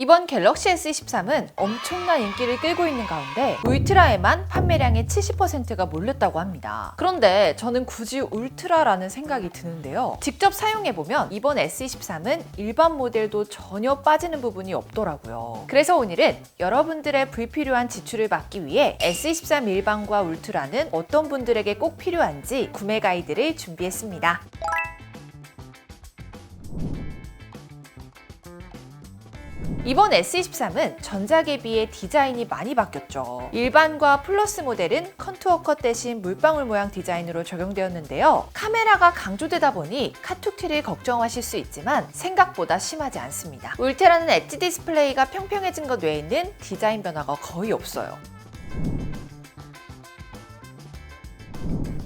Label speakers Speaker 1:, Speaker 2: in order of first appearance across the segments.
Speaker 1: 이번 갤럭시 S23은 엄청난 인기를 끌고 있는 가운데 울트라에만 판매량의 70%가 몰렸다고 합니다. 그런데 저는 굳이 울트라라는 생각이 드는데요. 직접 사용해보면 이번 S23은 일반 모델도 전혀 빠지는 부분이 없더라고요. 그래서 오늘은 여러분들의 불필요한 지출을 막기 위해 S23 일반과 울트라는 어떤 분들에게 꼭 필요한지 구매 가이드를 준비했습니다. 이번 S23은 전작에 비해 디자인이 많이 바뀌었죠. 일반과 플러스 모델은 컨투어 컷 대신 물방울 모양 디자인으로 적용되었는데요. 카메라가 강조되다 보니 카툭튀를 걱정하실 수 있지만 생각보다 심하지 않습니다. 울트라는 엣지 디스플레이가 평평해진 것 외에는 디자인 변화가 거의 없어요.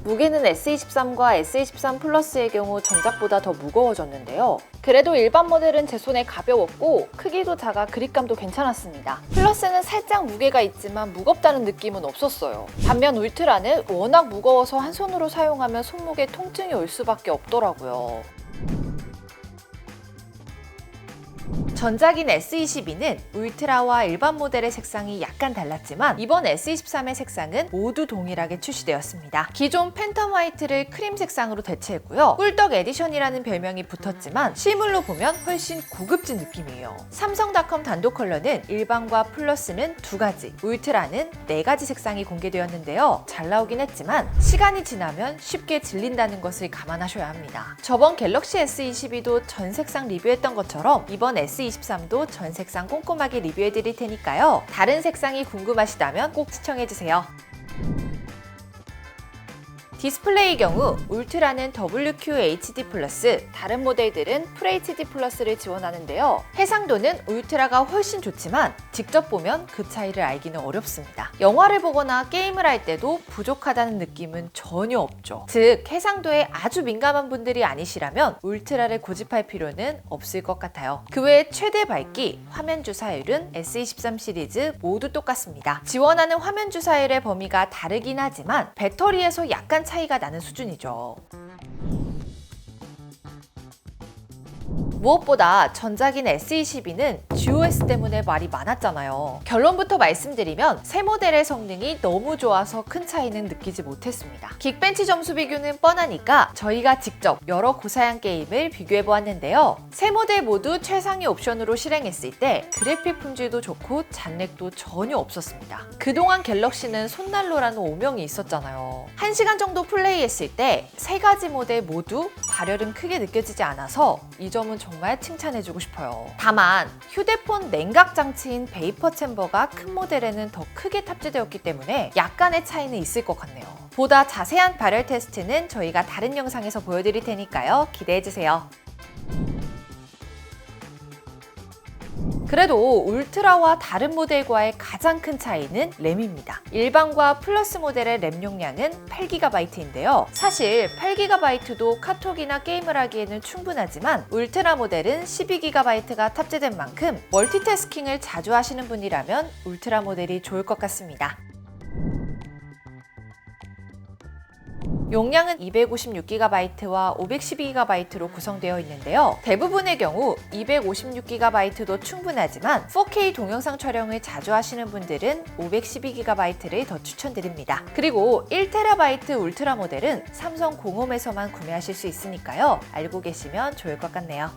Speaker 1: 무게는 S23과 S23 플러스의 경우 전작보다 더 무거워졌는데요. 그래도 일반 모델은 제 손에 가벼웠고 크기도 작아 그립감도 괜찮았습니다. 플러스는 살짝 무게가 있지만 무겁다는 느낌은 없었어요. 반면 울트라는 워낙 무거워서 한 손으로 사용하면 손목에 통증이 올 수밖에 없더라고요. 전작인 S22는 울트라와 일반 모델의 색상이 약간 달랐지만 이번 S23의 색상은 모두 동일하게 출시되었습니다. 기존 팬텀 화이트를 크림 색상으로 대체했고요. 꿀떡 에디션이라는 별명이 붙었지만 실물로 보면 훨씬 고급진 느낌이에요. 삼성닷컴 단독 컬러는 일반과 플러스는 2가지, 울트라는 4가지 색상이 공개되었는데요. 잘 나오긴 했지만 시간이 지나면 쉽게 질린다는 것을 감안하셔야 합니다. 저번 갤럭시 S22도 전 색상 리뷰했던 것처럼 이번 S23도 전 색상 꼼꼼하게 리뷰해드릴 테니까요. 다른 색상이 궁금하시다면 꼭 시청해주세요. 디스플레이의 경우 울트라는 WQHD+, 다른 모델들은 FHD+를 지원하는데요. 해상도는 울트라가 훨씬 좋지만 직접 보면 그 차이를 알기는 어렵습니다. 영화를 보거나 게임을 할 때도 부족하다는 느낌은 전혀 없죠. 즉, 해상도에 아주 민감한 분들이 아니시라면 울트라를 고집할 필요는 없을 것 같아요. 그 외에 최대 밝기, 화면 주사율은 S23 시리즈 모두 똑같습니다. 지원하는 화면 주사율의 범위가 다르긴 하지만 배터리에서 약간 차이가 나는 수준이죠. 무엇보다 전작인 S22는 GOS 때문에 말이 많았잖아요. 결론부터 말씀드리면 새 모델의 성능이 너무 좋아서 큰 차이는 느끼지 못했습니다. 긱벤치 점수 비교는 뻔하니까 저희가 직접 여러 고사양 게임을 비교해보았는데요. 새 모델 모두 최상위 옵션으로 실행했을 때 그래픽 품질도 좋고 잔렉도 전혀 없었습니다. 그동안 갤럭시는 손난로라는 오명이 있었잖아요. 1시간 정도 플레이했을 때 3가지 모델 모두 발열은 크게 느껴지지 않아서 이 점은 정말 칭찬해주고 싶어요. 다만 휴대폰 냉각 장치인 베이퍼 챔버가 큰 모델에는 더 크게 탑재되었기 때문에 약간의 차이는 있을 것 같네요. 보다 자세한 발열 테스트는 저희가 다른 영상에서 보여드릴 테니까요. 기대해주세요. 그래도 울트라와 다른 모델과의 가장 큰 차이는 램입니다. 일반과 플러스 모델의 램 용량은 8GB인데요. 사실 8GB도 카톡이나 게임을 하기에는 충분하지만 울트라 모델은 12GB가 탑재된 만큼 멀티태스킹을 자주 하시는 분이라면 울트라 모델이 좋을 것 같습니다. 용량은 256GB와 512GB로 구성되어 있는데요. 대부분의 경우 256GB도 충분하지만 4K 동영상 촬영을 자주 하시는 분들은 512GB를 더 추천드립니다. 그리고 1TB 울트라 모델은 삼성 공홈에서만 구매하실 수 있으니까요. 알고 계시면 좋을 것 같네요.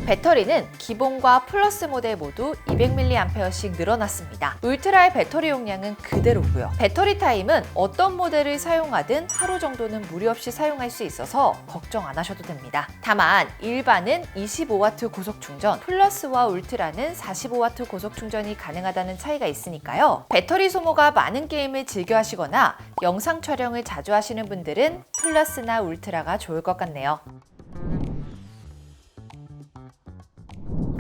Speaker 1: 배터리는 기본과 플러스 모델 모두 200mAh씩 늘어났습니다. 울트라의 배터리 용량은 그대로고요. 배터리 타임은 어떤 모델을 사용하든 하루 정도는 무리 없이 사용할 수 있어서 걱정 안 하셔도 됩니다. 다만 일반은 25W 고속 충전, 플러스와 울트라는 45W 고속 충전이 가능하다는 차이가 있으니까요. 배터리 소모가 많은 게임을 즐겨 하시거나 영상 촬영을 자주 하시는 분들은 플러스나 울트라가 좋을 것 같네요.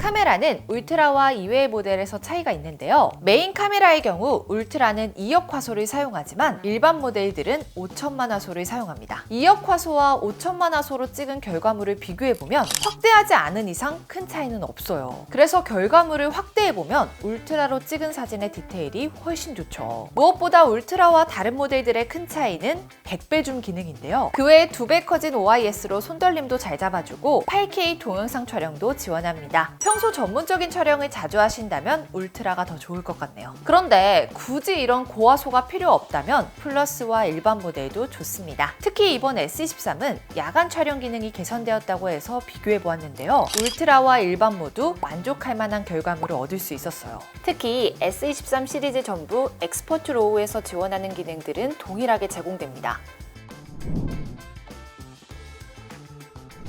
Speaker 1: 카메라는 울트라와 이외의 모델에서 차이가 있는데요. 메인 카메라의 경우 울트라는 2억 화소를 사용하지만 일반 모델들은 5천만 화소를 사용합니다. 2억 화소와 5천만 화소로 찍은 결과물을 비교해보면 확대하지 않은 이상 큰 차이는 없어요. 그래서 결과물을 확대해보면 울트라로 찍은 사진의 디테일이 훨씬 좋죠. 무엇보다 울트라와 다른 모델들의 큰 차이는 100배 줌 기능인데요. 그 외에 2배 커진 OIS로 손떨림도 잘 잡아주고 8K 동영상 촬영도 지원합니다. 평소 전문적인 촬영을 자주 하신다면 울트라가 더 좋을 것 같네요. 그런데 굳이 이런 고화소가 필요 없다면 플러스와 일반 모델도 좋습니다. 특히 이번 S23은 야간 촬영 기능이 개선되었다고 해서 비교해 보았는데요. 울트라와 일반 모두 만족할 만한 결과물을 얻을 수 있었어요. 특히 S23 시리즈 전부 엑스포트 로우에서 지원하는 기능들은 동일하게 제공됩니다.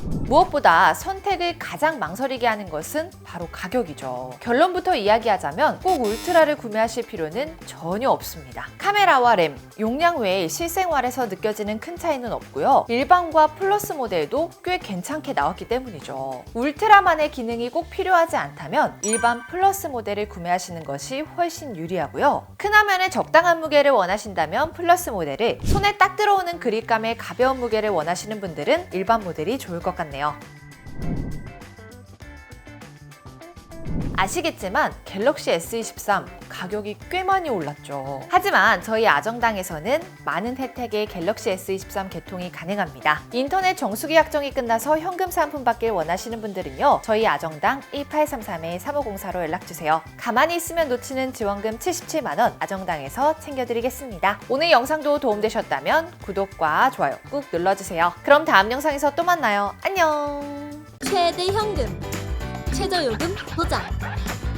Speaker 1: 무엇보다 선택을 가장 망설이게 하는 것은 바로 가격이죠. 결론부터 이야기하자면 꼭 울트라를 구매하실 필요는 전혀 없습니다. 카메라와 램, 용량 외에 실생활에서 느껴지는 큰 차이는 없고요. 일반과 플러스 모델도 꽤 괜찮게 나왔기 때문이죠. 울트라만의 기능이 꼭 필요하지 않다면 일반 플러스 모델을 구매하시는 것이 훨씬 유리하고요. 큰 화면에 적당한 무게를 원하신다면 플러스 모델을, 손에 딱 들어오는 그립감의 가벼운 무게를 원하시는 분들은 일반 모델이 좋을 것 같네요. 아시겠지만 갤럭시 S23 가격이 꽤 많이 올랐죠. 하지만 저희 아정당에서는 많은 혜택의 갤럭시 S23 개통이 가능합니다. 인터넷 정수기 약정이 끝나서 현금 상품 받길 원하시는 분들은요, 저희 아정당 1833-3504로 연락주세요. 가만히 있으면 놓치는 지원금 77만원 아정당에서 챙겨드리겠습니다. 오늘 영상도 도움되셨다면 구독과 좋아요 꾹 눌러주세요. 그럼 다음 영상에서 또 만나요. 안녕.
Speaker 2: 최대 현금, 최저요금 보장,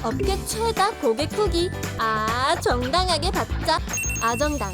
Speaker 2: 업계 최다 고객 후기, 정당하게 받자. 아정당.